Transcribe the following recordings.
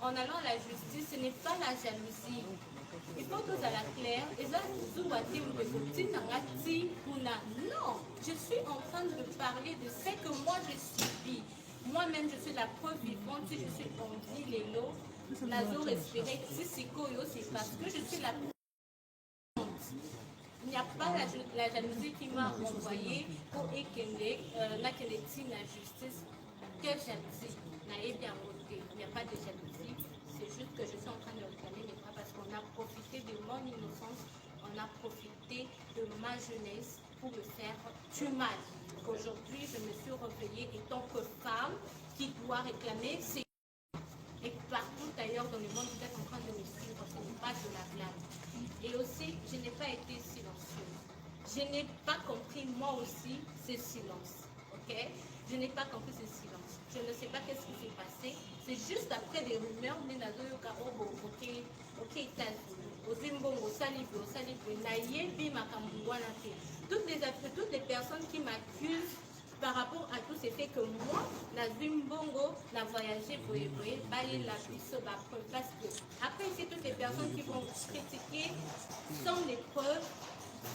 en allant à la justice, ce n'est pas la jalousie. Il faut que ça la claire. Non, je suis en train de parler de ce que moi je subis. Moi-même, je suis la preuve vivante. Si je suis en vie, les lots, nazo respirer, si c'est parce que je suis la il n'y a pas la jalousie qui m'a envoyé pour Ekende, la justice. Quelle jalousie? Il n'y a pas de jalousie. C'est juste que je suis en train de réclamer mes droits parce qu'on a profité de mon innocence, on a profité de ma jeunesse pour me faire du mal. Aujourd'hui, je me suis réveillée étant que femme qui doit réclamer ses et partout ailleurs dans le monde, vous êtes en train de me suivre, ce n'est pas de la blague. Et aussi, je n'ai pas été silencieuse. Je n'ai pas compris, moi aussi, ce silence. Ok? Je n'ai pas compris ce silence. Je ne sais pas qu'est-ce qui s'est passé. C'est juste après des rumeurs, toutes les personnes qui m'accusent par rapport à tous ces faits que moi, la Zimbongo, la voyagé, parce que après ici, toutes les personnes qui vont critiquer sans les preuves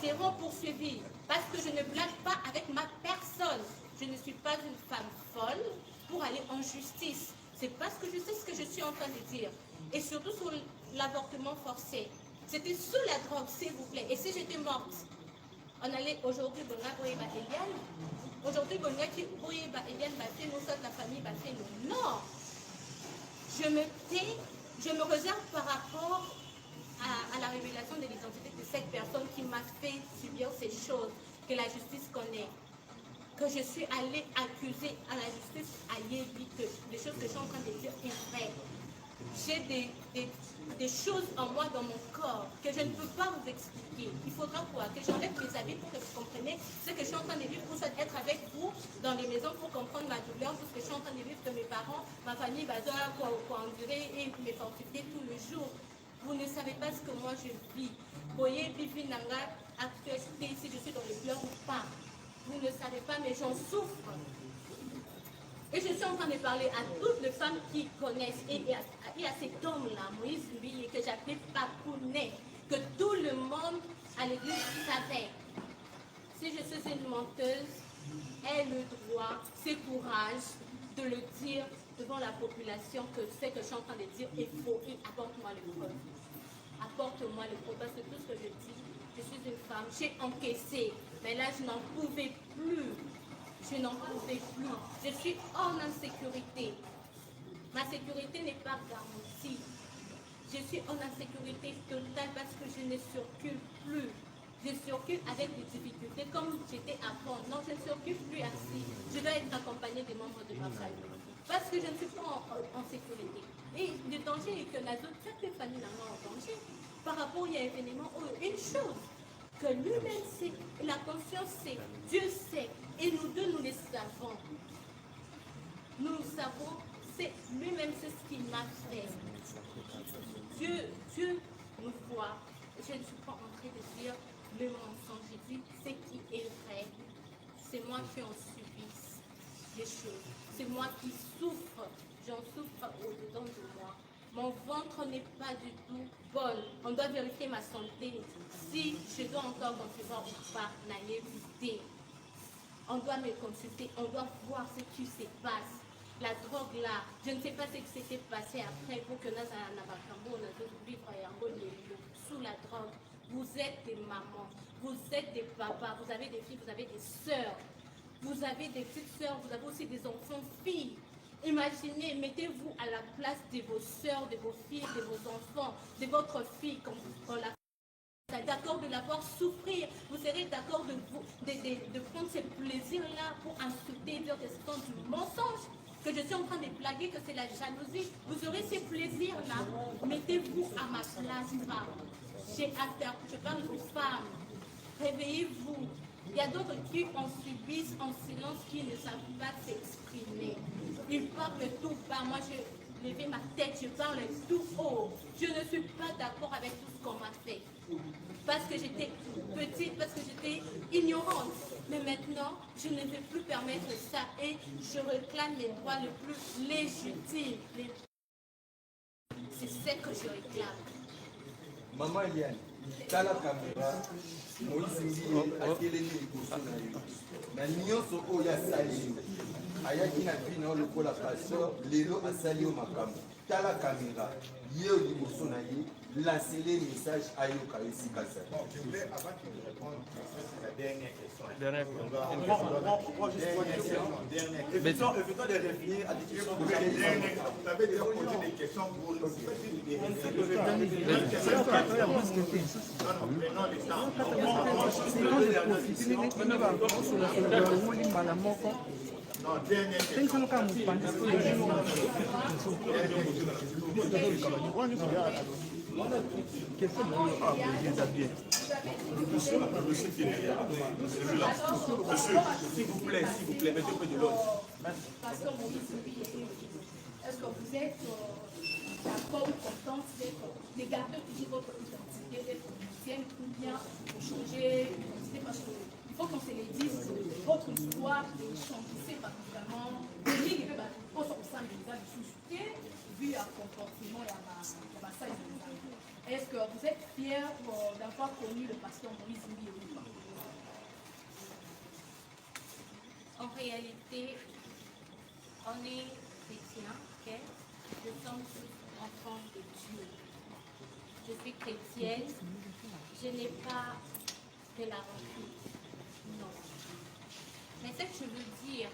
seront poursuivies. Parce que je ne blague pas avec ma personne. Je ne suis pas une femme folle pour aller en justice. C'est parce que je sais ce que je suis en train de dire. Et surtout sur l'avortement forcé. C'était sous la drogue, s'il vous plaît. Et si j'étais morte, on allait aujourd'hui, Eliane. Aujourd'hui, Eliane, la famille, non. Je me tais, je me réserve par rapport à la révélation de l'identité de cette personne qui m'a fait subir ces choses que la justice connaît. Que je suis allée accuser à la justice à Yébi que les choses que je suis en train de dire est vrai. J'ai des choses en moi, dans mon corps, que je ne peux pas vous expliquer. Il faudra quoi? Que j'enlève mes habits pour que vous compreniez ce que je suis en train de vivre, pour être avec vous dans les maisons, pour comprendre ma douleur, tout ce que je suis en train de vivre, que mes parents, ma famille, quoi endurer et me fortifier tout le jour. Vous ne savez pas ce que moi je vis. Voyez, Bibi Nanga, actualité, si je suis dans les pleurs ou pas. Vous ne savez pas, mais j'en souffre. Et je suis en train de parler à toutes les femmes qui connaissent, et à cet homme-là, Moïse Mbiye, que j'appelle Papounet, que tout le monde à l'église savait. Si je suis une menteuse, ai le droit, ce courage de le dire devant la population que ce que je suis en train de dire est faux, et apporte-moi les preuves. Apporte-moi les preuves, parce que tout ce que je dis, je suis une femme, j'ai encaissé, mais là je n'en pouvais plus. Je n'en pouvais plus. Je suis en insécurité. Ma sécurité n'est pas garantie. Je suis en insécurité totale parce que je ne circule plus. Je circule avec des difficultés comme j'étais avant. Non, je ne circule plus ainsi. Je dois être accompagnée des membres de ma famille. Parce que je ne suis pas en sécurité. Et le danger est que la zone, certaines familles sont en danger. Par rapport à l'événement, une chose que lui-même sait, la conscience sait, Dieu sait, et nous deux, nous les savons. Nous savons, c'est lui-même, c'est ce qu'il m'a fait. Dieu nous voit. Je ne suis pas en train de dire le mensonge, je dis ce qui est vrai. C'est moi qui en subisse des choses. C'est moi qui souffre. J'en souffre au-dedans de moi. Mon ventre n'est pas du tout bon. On doit vérifier ma santé. Si je dois encore concevoir ou pas, naïveté. On doit me consulter, on doit voir ce qui se passe. La drogue là, je ne sais pas ce qui s'était passé après pour que nous sous la drogue. Vous êtes des mamans, vous êtes des papas, vous avez des filles, vous avez des sœurs, vous avez des petites sœurs, vous avez aussi des enfants, filles. Imaginez, mettez-vous à la place de vos sœurs, de vos filles, de vos enfants, de votre fille, quand la d'accord de la voir souffrir, vous serez d'accord de prendre ce plaisir-là pour insulter, dire des sons du mensonge, que je suis en train de blaguer, que c'est la jalousie. Vous aurez ce plaisir-là. Mettez-vous à ma place, femme. J'ai affaire, je parle aux femmes. Réveillez-vous. Il y a d'autres qui en subissent en silence, qui ne savent pas s'exprimer. Ils parlent tout bas. Moi, je lève ma tête, je parle tout haut. Je ne suis pas d'accord avec tout ce qu'on m'a fait. Parce que j'étais petite, parce que j'étais ignorante. Mais maintenant, je ne vais plus permettre ça et je réclame les droits les plus légitimes, je réclame. Maman Eliane, dans la caméra, Moïse Ndiye atelemi liboso na yo. Na nyonso oyo asali yo. Ayaki na vie na yo lokola pasteur, lelo asali yo makambo. Tala caméra, ye liboso na ye, lancez-le message ayoka esika zali. Bon, je voulais, avant qu'il me réponde, c'est la dernière question. Dernière question. Évitons de revenir à des questions. Vous avez déjà posé des questions pour nous. Prenons le temps. Non, dernière question. S'il vous plaît, mettez peu de l'ordre. Pasteur Moïse Ndiye, est-ce que vous êtes d'accord ou content de garder toujours votre identité d'être chrétienne ou bien vous changer d'identité parce qu'il faut qu'on se le dise, votre histoire de changer particulièrement, pour son sein de l'État du sous vu un comportement et à ma salle. Est-ce que vous êtes fiers d'avoir connu le pasteur Moïse Ndiye ou pas? En réalité, on est chrétien, ok? Nous sommes tous enfants de Dieu. Je suis chrétienne, je n'ai pas de la rancune, non. Mais ce que je veux dire,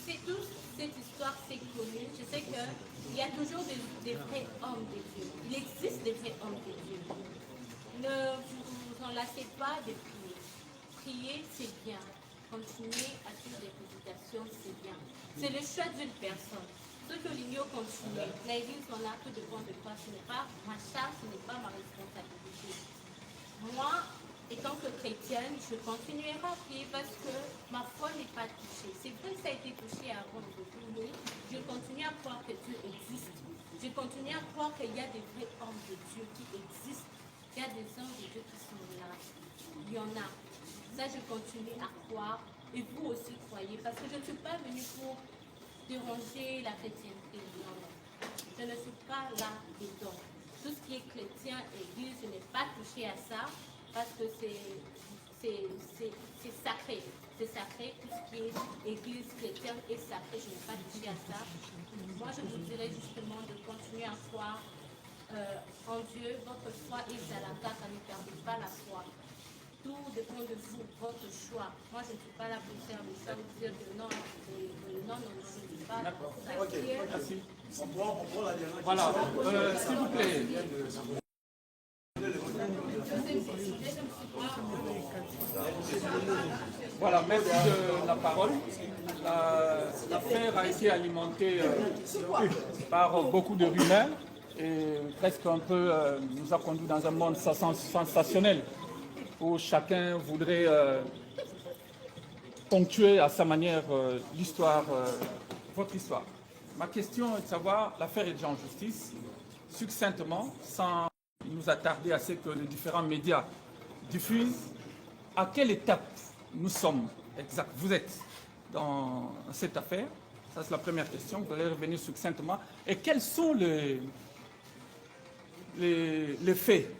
c'est tout cette histoire s'est connue, je sais qu'il y a toujours des vrais hommes de Dieu. Il existe des vrais hommes de Dieu. Ne vous en lassez pas de prier. Prier, c'est bien. Continuer à suivre des méditations, c'est bien. C'est le choix d'une personne. Ceux que l'ignorent continuent. L'église en a, tout dépend de toi. Ce n'est pas ma charge, ce n'est pas ma responsabilité. Moi, étant que chrétienne, je continuerai à prier parce que ma foi n'est pas touchée. C'est vrai que ça a été touché avant de prier. Je continue à croire que Dieu existe. Je continue à croire qu'il y a des vrais hommes de Dieu qui existent. Il y a des hommes de Dieu qui sont là. Il y en a. Ça, je continue à croire. Et vous aussi croyez. Parce que je ne suis pas venue pour déranger la chrétienté. Non, non. Je ne suis pas là dedans. Tout ce qui est chrétien, église, je n'ai pas touché à ça. Parce que c'est sacré. C'est sacré. Tout ce qui est église chrétienne est sacré. Je n'ai pas touché à ça. Moi, je vous dirais justement de continuer à croire en Dieu. Votre foi est à la carte. Ne perdez pas la foi. Tout dépend de vous, votre choix. Moi, je ne suis pas là pour faire le choix, vous dire que non, non, je ne suis pas là. Ok, merci. On prend la dernière. Voilà, s'il vous plaît. Voilà, merci de la parole. L'affaire a été alimentée par beaucoup de rumeurs et presque un peu nous a conduit dans un monde sensationnel où chacun voudrait ponctuer à sa manière l'histoire, votre histoire. Ma question est de savoir, l'affaire est déjà en justice, succinctement, sans nous attarder à ce que les différents médias diffusent, à quelle étape nous sommes exact, vous êtes dans cette affaire? Ça, c'est la première question. Vous allez revenir succinctement. Et quels sont les faits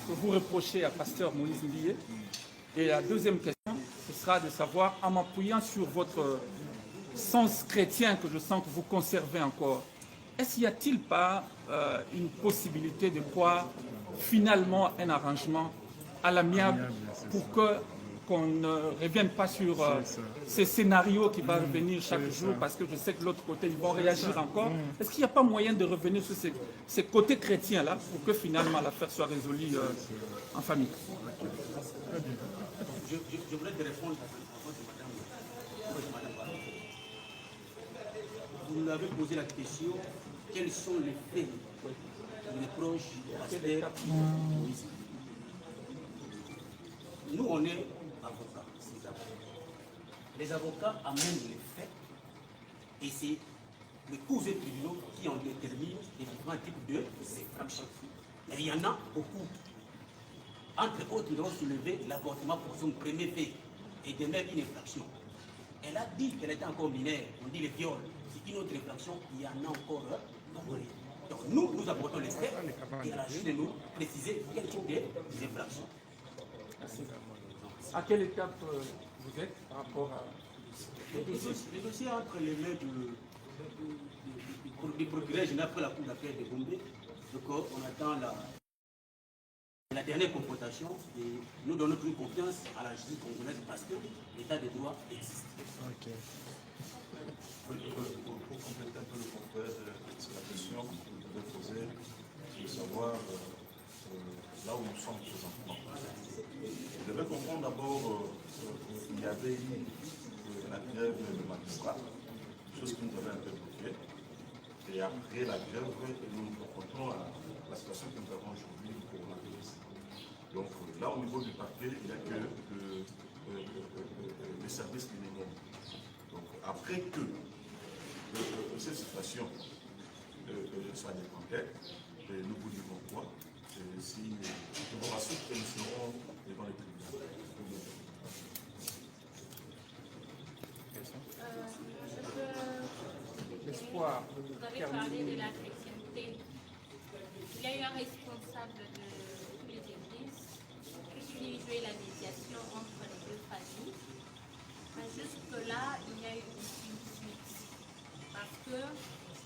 que vous reprochez à Pasteur Moïse Ndiye? Et la deuxième question, ce sera de savoir, en m'appuyant sur votre sens chrétien que je sens que vous conservez encore, est-ce qu'il n'y a-t-il pas une possibilité de voir finalement un arrangement à l'amiable pour qu'on ne revienne pas sur ces scénarios qui vont revenir chaque jour, parce que je sais que de l'autre côté, ils vont réagir encore. Est-ce qu'il n'y a pas moyen de revenir sur ces côtés chrétiens-là pour que finalement l'affaire soit résolue en famille? Je voulais te répondre à madame. Vous nous avez posé la question, quels sont les faits, les proches, pasteur Moïse? Nous, on est avocats, c'est avocats. Les avocats amènent les faits et c'est les cours et tribunaux qui en déterminent les différents types de infractions. Et il y en a beaucoup. Entre autres, nous avons soulevé l'avortement pour son premier fait et de même une infraction. Elle a dit qu'elle était encore mineure, on dit les viols, c'est une autre infraction, il y en a encore nombreux. Donc nous apportons les faits et à la juge de nous préciser quel type d'infraction. À quelle étape vous êtes par rapport à... Les dossiers entre les mains du procureur général après la cour d'appel de Gombe. Donc on attend la dernière confrontation et nous donnons toute confiance à la justice congolaise parce que l'état de droit existe. Okay. Pour compléter un peu le confrère, c'est la question que vous devez poser, de savoir là où nous sommes présentement. Vous devez comprendre d'abord qu'il y avait eu la grève de magistrats, chose qui nous avait un peu bloqué. Et après la grève, nous nous confrontons à la situation que nous avons aujourd'hui du coronavirus. Donc là, au niveau du parquet, il n'y a que les services minimums. Donc après que cette situation soit décomptée, nous vous dirons quoi. Si ensuite nous serons devant les tribunaux. L'espoir. Vous avez parlé de la chrétienté. Il y a eu un responsable de toutes les églises qui jouait la médiation entre les deux familles. Jusque-là, il y a eu une suite. Parce que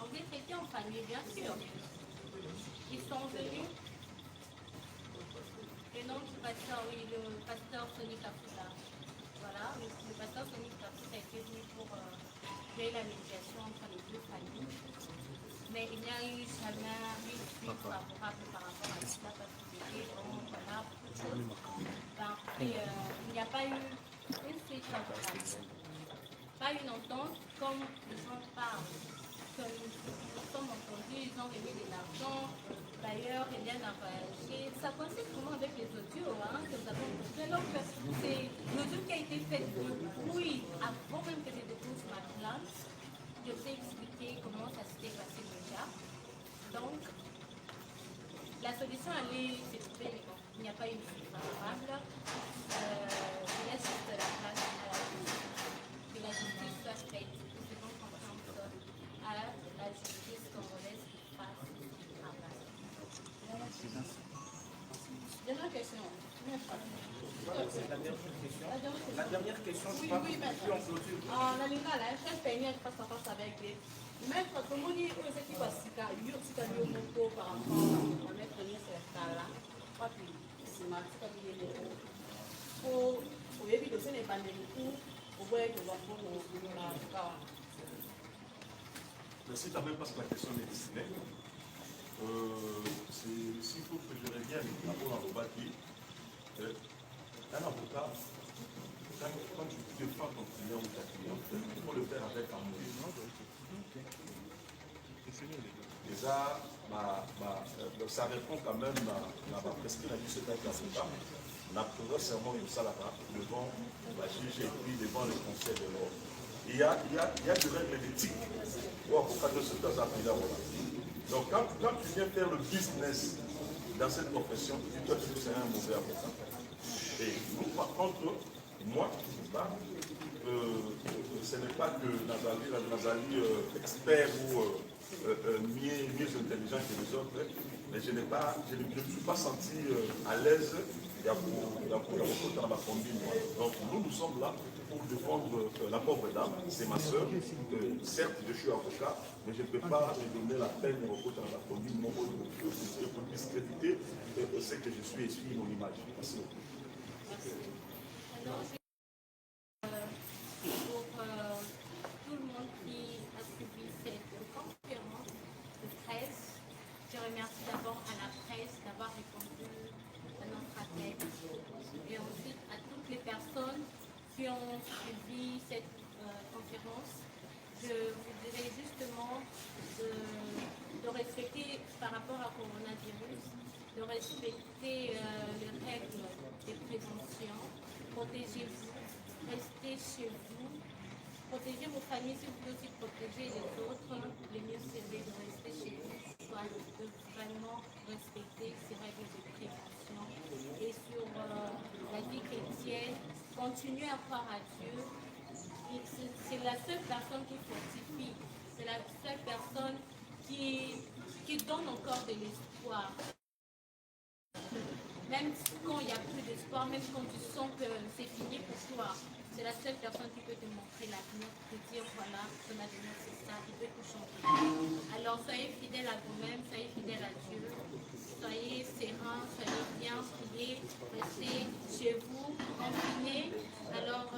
on est traité en famille, bien sûr. Ils sont venus. Le nom du pasteur, oui, le pasteur Sonny Kafuta. Voilà, le pasteur Sonny Kafuta a été venu pour jouer la médiation entre les deux familles. Mais il n'y a eu jamais une suite favorable par rapport à cela parce qu'il était voilà, beaucoup de choses. Il n'y a pas eu une suite favorable. Pas une entente comme les gens parlent. Comme nous sommes entendus, ils ont remis de l'argent. D'ailleurs, rien n'a voyagé. Ça coïncide vraiment avec les audios que nous avons entendus. Donc, c'est l'audio qui a été fait depuis, avant même que je dépose ma plainte. Je vous ai expliqué comment ça s'était passé déjà. Donc, la solution, elle est, c'est trouver, bon, il n'y a pas une suite favorable. Il y a juste la place à la justice. Que la justice soit faite. Nous devons comprendre à la justice congolaise qui fasse le travail. Dernière question. La dernière question, je Oui, crois, oui, maître. puis on clôture. La lingala, chaque peigneur face à face avec les. Maître, comment dire que c'est qui va se caler, si tu as eu mon pot par rapport à mettre une là, pas plus. C'est ma petite famille. Pour éviter ce n'est pas des coups, pour voir que l'on peut la cas. Merci quand même parce que la question est destinée. S'il faut que je revienne d'abord à Robaki, un avocat, quand tu défends ton client ou ta cliente, il faut le faire avec amour. Déjà, ça répond quand même à ma prescription à ce type d'avocat. On a pris serment de ça là-bas, devant la juge et puis devant le conseil de l'ordre. Il y a des règles d'éthique pour avocat de ce cas à donc quand tu viens faire le business dans cette profession, tu dois te faire un mauvais avocat. Et nous, par contre, moi, ce n'est pas que Nazali expert ou mieux intelligent que les autres, mais je ne me suis pas senti à l'aise dans ma combine. Donc nous sommes là pour défendre la pauvre dame, c'est ma soeur. Certes, je suis avocat, mais je ne peux pas me donner la peine au côté de la combine, mon rôle pour discréditer ce que je suis et suivre mon image. Merci beaucoup. Alors, pour tout le monde qui a suivi cette conférence de presse, je remercie d'abord à la presse d'avoir répondu à notre appel et ensuite à toutes les personnes qui ont suivi cette conférence. Je vous dirais justement de respecter par rapport au coronavirus, de respecter les règles de prévention. Protégez-vous, restez chez vous, protégez vos familles si vous voulez aussi protéger les autres. Le mieux c'est de rester chez vous, soit de vraiment respecter ces règles de prévention. Et sur la vie chrétienne, continuez à croire à Dieu. C'est la seule personne qui fortifie, c'est seule personne qui donne encore de l'espoir. Même quand il n'y a plus d'espoir, même quand tu sens que c'est fini pour toi, c'est la seule personne qui peut te montrer l'avenir, te dire voilà, ton avenir c'est ça, il peut tout changer. Alors soyez fidèles à vous-même, soyez fidèles à Dieu, soyez sereins, soyez bien, priez, restez chez vous, confinés. Alors